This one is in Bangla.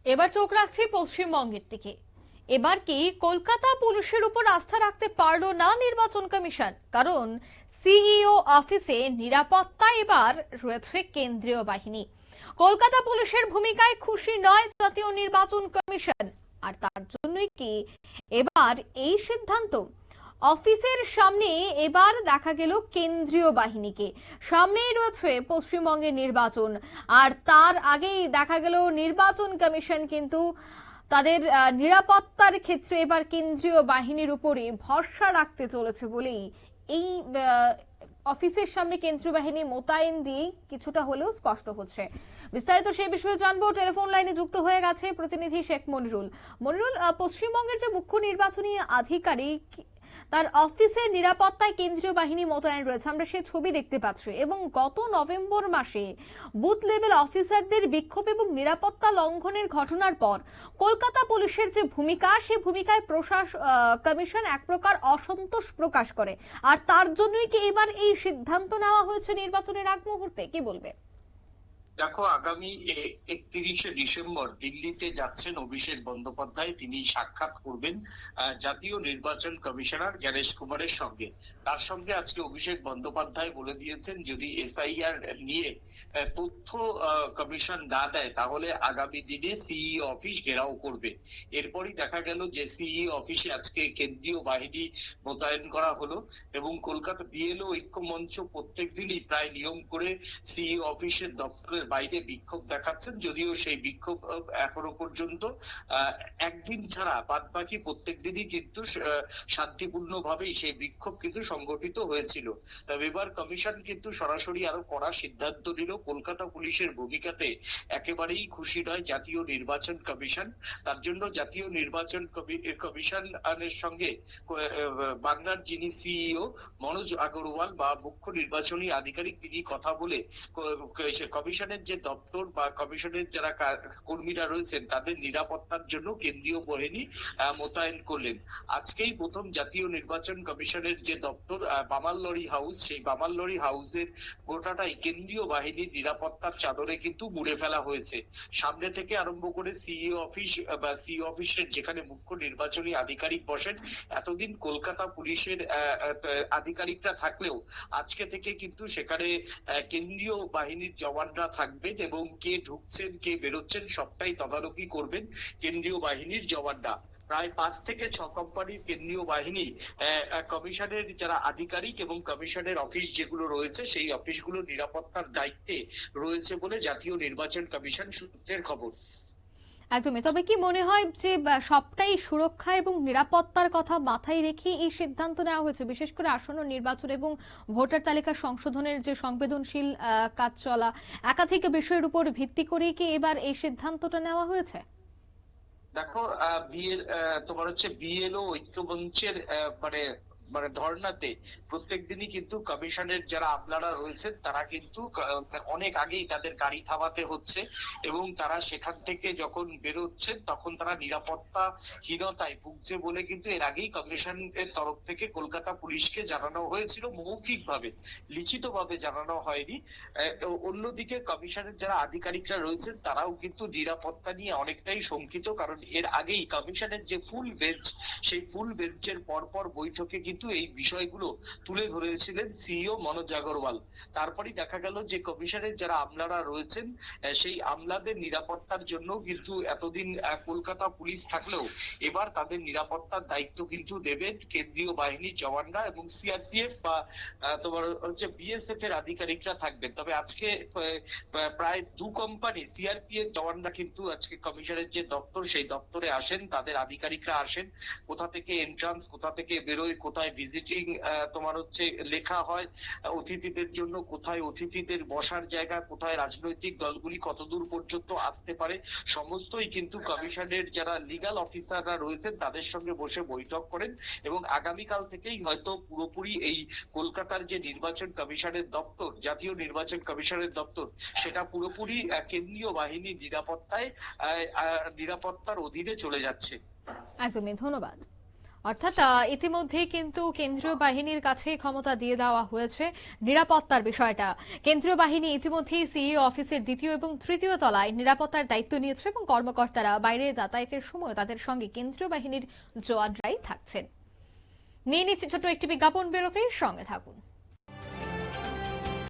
এবার চোখ রাখছি পশ্চিমবঙ্গের দিকে। এবার কি কলকাতা পুলিশের উপর আস্থা রাখতে পারলো না নির্বাচন কমিশন? কারণ সিইও অফিসে নিরাপত্তা এবার রয়েছে কেন্দ্রীয় বাহিনী। কলকাতা পুলিশের ভূমিকায় খুশি নয় জাতীয় নির্বাচন কমিশন। আর তার জন্যই কি এবার এই সিদ্ধান্ত? অফিসের সামনে এবার দেখা গেল কেন্দ্রীয় বাহিনীকে। সামনেই রয়েছে পশ্চিমবঙ্গের নির্বাচন, আর তার আগেই দেখা গেল নির্বাচন কমিশন কিন্তু তাদের নিরাপত্তার ক্ষেত্রে এবার কেন্দ্রীয় বাহিনীর উপরে ভরসা রাখতে চলেছে বলেই এই অফিসের সামনে কেন্দ্রীয় বাহিনী মোতায়েন দিয়ে কিছুটা হলেও স্পষ্ট হচ্ছে। বিস্তারিত সেই বিষয়ে জানবো। টেলিফোন লাইনে যুক্ত হয়ে গেছে প্রতিনিধি শেখ মনিরুল। মনিরুল, পশ্চিমবঙ্গের যে মুখ্য নির্বাচনী আধিকারিক, তার অফিসের নিরাপত্তায় কেন্দ্রীয় বাহিনী মোতায়েন রয়েছে, আমরা সেই ছবি দেখতে পাচ্ছি। এবং গত নভেম্বর মাসে বুথ লেভেল অফিসারদের বিক্ষোভ এবং নিরাপত্তা লঙ্ঘনের ঘটনার পর কলকাতা পুলিশের যে ভূমিকা, সেই ভূমিকায় কমিশন এক প্রকার অসন্তোষ প্রকাশ করে। আর তার জন্যই কি এবার এই সিদ্ধান্ত নেওয়া হয়েছে নির্বাচনের আগ মুহূর্তে? কি বলবে? দেখো, আগামী 31শে ডিসেম্বর দিল্লিতে যাচ্ছেন অভিষেক বন্দ্যোপাধ্যায়। তিনি সাক্ষাৎ করবেন জাতীয় নির্বাচন কমিশনার জ্ঞানেশ কুমারের সঙ্গে। তার সঙ্গে আজকে অভিষেক বন্দ্যোপাধ্যায় বলে দিয়েছেন, যদি এসআইআর নিয়ে তথ্য কমিশন না দেয় তাহলে আগামী দিনে সিই অফিস ঘেরাও করবে। এরপরই দেখা গেল যে সিই অফিসে আজকে কেন্দ্রীয় বাহিনী মোতায়েন করা হলো এবং কলকাতা বিএলও ঐক্য মঞ্চ প্রত্যেক দিনই প্রায় নিয়ম করে সিই অফিসের দপ্তরের বাইরে বিক্ষোভ দেখাচ্ছেন। যদিও সেই বিক্ষোভ এখনো পর্যন্ত একদিন ছাড়া বাদ বাকি প্রত্যেক দিনই কিন্তু শান্তিপূর্ণভাবেই সেই বিক্ষোভ কিন্তু সংগঠিত হয়েছিল। তবে এবার কমিশন কিন্তু সরাসরি আরো কড়া সিদ্ধান্ত নিল। কলকাতা পুলিশের ভূমিকাতে একেবারেই খুশি নয় জাতীয় নির্বাচন কমিশন। তার জন্য জাতীয় নির্বাচন কমিশনের সঙ্গে বাংলার যিনি সিইও মনোজ আগরওয়াল বা মুখ্য নির্বাচনী আধিকারিক, তিনি কথা বলে কমিশনের যে দপ্তর বা কমিশনের যারা কর্মীরা রয়েছেন তাদের নিরাপত্তার জন্য কেন্দ্রীয় বাহিনী মোতায়েন করলেন। আজকেই প্রথম জাতীয় নির্বাচন কমিশনের যে দপ্তর বামাললরি হাউস, সেই বামাললরি হাউসের গোটাটাই কেন্দ্রীয় বাহিনীর নিরাপত্তার চাদরে কিন্তু মুড়ে ফেলা হয়েছে। সামনে থেকে আরম্ভ করে সিইও অফিস বা সিইও অফিসের যেখানে মুখ্য নির্বাচনী আধিকারিক বসেন, এতদিন কলকাতা পুলিশের আধিকারিকরা থাকলেও আজকে থেকে কিন্তু সেখানে কেন্দ্রীয় বাহিনীর জওয়ানরা থাকবেন এবং কে ঢুকছেন কে বেরোচ্ছেন সবটাই তদারকি করবেন কেন্দ্রীয় বাহিনীর জওয়ানরা। প্রায় 5 থেকে 6 কোম্পানির কেন্দ্রীয় বাহিনী কমিশনের যারা আধিকারিক এবং কমিশনের অফিস যেগুলো রয়েছে সেই অফিসগুলো নিরাপত্তার দায়িত্বে রয়েছে বলে জাতীয় নির্বাচন কমিশন সূত্রের খবর। একদমই। তবে কি মনে হয় যে সবটাই সুরক্ষা এবং নিরাপত্তার কথা মাথায় রেখে এই সিদ্ধান্ত নেওয়া হয়েছে, বিশেষ করে আসন্ন নির্বাচন এবং ভোটার তালিকা সংশোধনের যে সংবেদনশীল কাজ চলা, একাধিক বিষয়ের উপর ভিত্তি করে কি এবার এই সিদ্ধান্তটা নেওয়া হয়েছে? দেখো, তোমার হচ্ছে বিএলও ঐক্যমঞ্চের মানে মানে ধর্নাতে প্রত্যেক দিনই কিন্তু কমিশনের যারা আমলারা রয়েছেন তারা কিন্তু অনেক আগেই তাদের গাড়ি থামাতে হচ্ছে এবং তারা সেখান থেকে যখন বেরোচ্ছেন তখন তারা নিরাপত্তাহীনতায় ভুগছে বলে কিন্তু এর আগেই কমিশনের তরফ থেকে কলকাতা পুলিশকে জানানো হয়েছিল, মৌখিকভাবে, লিখিতভাবে জানানো হয়নি। অন্যদিকে কমিশনের যারা আধিকারিকরা রয়েছেন তারাও কিন্তু নিরাপত্তা নিয়ে অনেকটাই শঙ্কিত, কারণ এর আগেই কমিশনের যে ফুল বেঞ্চ, সেই ফুল বেঞ্চের পরপর বৈঠকে কিন্তু এই বিষয়গুলো তুলে ধরেছিলেন সিইও মনোজ আগরওয়াল। তারপরই দেখা গেল যে কমিশনের যারা আমলারা রয়েছেন সেই আমলাদের নিরাপত্তার জন্য কিন্তু এতদিন কলকাতা পুলিশ থাকলেও এবার তাদের নিরাপত্তার দায়িত্ব কিন্তু দেবেন কেন্দ্রীয় বাহিনীর জওয়ানরা এবং সিআরপিএফ বা তোমার হচ্ছে বিএসএফ এর আধিকারিকরা থাকবেন। তবে আজকে প্রায় 2 কোম্পানি সিআরপিএফ জওয়ানরা কিন্তু আজকে কমিশনের যে দপ্তর সেই দপ্তরে আসেন, তাদের আধিকারিকরা আসেন। কোথা থেকে এন্ট্রান্স, কোথা থেকে বেরোয়, কোথায় ভিজিটিং তোমার হচ্ছে লেখা হয় অতিথিদের জন্য, কোথায় অতিথিদের বসার জায়গা, কোথায় রাজনৈতিক দলগুলি কতদূর পর্যন্ত আসতে পারে, সমস্তই কিন্তু কমিশনের যারা লিগ্যাল অফিসাররা রয়েছেন তাদের সঙ্গে বসে বৈঠক করেন এবং আগামীকাল থেকেই হয়তো পুরোপুরি এই কলকাতার যে নির্বাচন কমিশনের দপ্তর, জাতীয় নির্বাচন কমিশনের দপ্তর, সেটা পুরোপুরি কেন্দ্রীয় বাহিনীর নিরাপত্তার অধীনে চলে যাচ্ছে। একদমই। ধন্যবাদ। অর্থাৎ ইতিমধ্যে কিন্তু কেন্দ্রীয় বাহিনীর কাছে ক্ষমতা দিয়ে দেওয়া হয়েছে নিরাপত্তার বিষয়টা। কেন্দ্রীয় বাহিনী ইতিমধ্যেই সিইও অফিসের দ্বিতীয় এবং তৃতীয় তলায় নিরাপত্তার দায়িত্ব নিয়েছে এবং কর্মকর্তারা বাইরে যাতায়াতের সময় তাদের সঙ্গে কেন্দ্রীয় বাহিনীর জওয়ানরাই থাকছেন। নিয়ে নিচ্ছে ছোট্ট একটি বিজ্ঞাপন, বিরতির সঙ্গে থাকুন।